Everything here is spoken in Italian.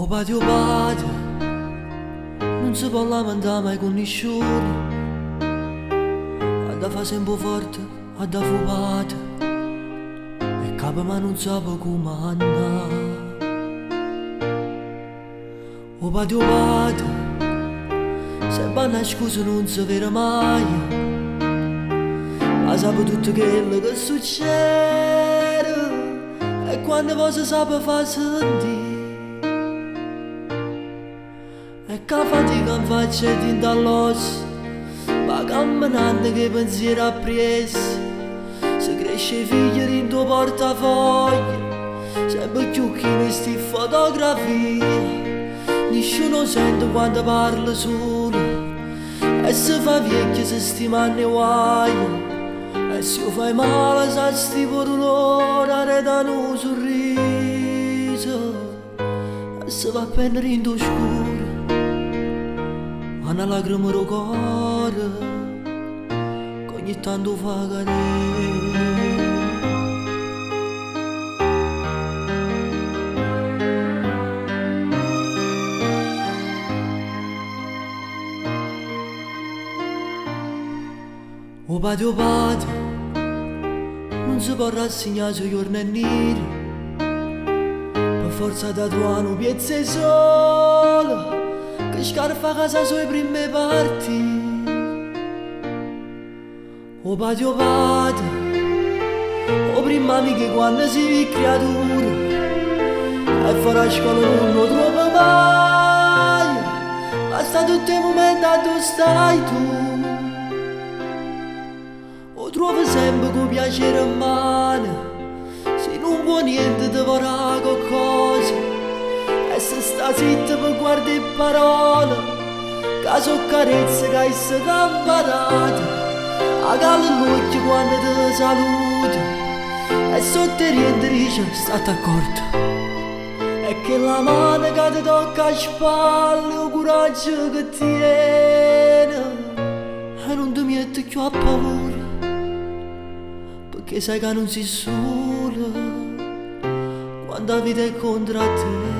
O padre, non si può lamentare mai con nessuno. Da fa sempre forte, da fumata, e capo ma non sa come andare. O padre, se vanno a scusa non si vede mai, ma sa tutto quello che succede, e quando poi si sa fa sentire. E che fatica in faccia e tinta all'osso, ma camminando che pensiero appresso. Se cresce figlio in tuo portafoglio, sempre più che in sti fotografie. Nessuno sente quando parla solo, e se fa vecchio se stimano i guai. E se fai male sa sti dolore, arredano un sorriso, e se va a prendere in tuo scuro una lacrima del cuore che ogni tanto fa cadere. O padre, non si può rassegnare sui giorni neri, per forza da trovare un piezza solo che scarfa a casa sue prime parti. O padre, o prima amiche quando si è creatura, e fare scuola non lo trova mai, ma sta tutti i momenti dove stai tu. O trovi sempre con piacere in mano, se non vuoi niente ti vorrà qualcosa. E se sta zitta per guardare parole, che so carezze che si campanate, a cala l'occhio quando ti saluta, e sotto il riente dice state accorto. E che la mano che ti tocca a spalle, il coraggio che tiene, e non ti metti più a paura, perché sai che non sei sola quando la vita è contro te.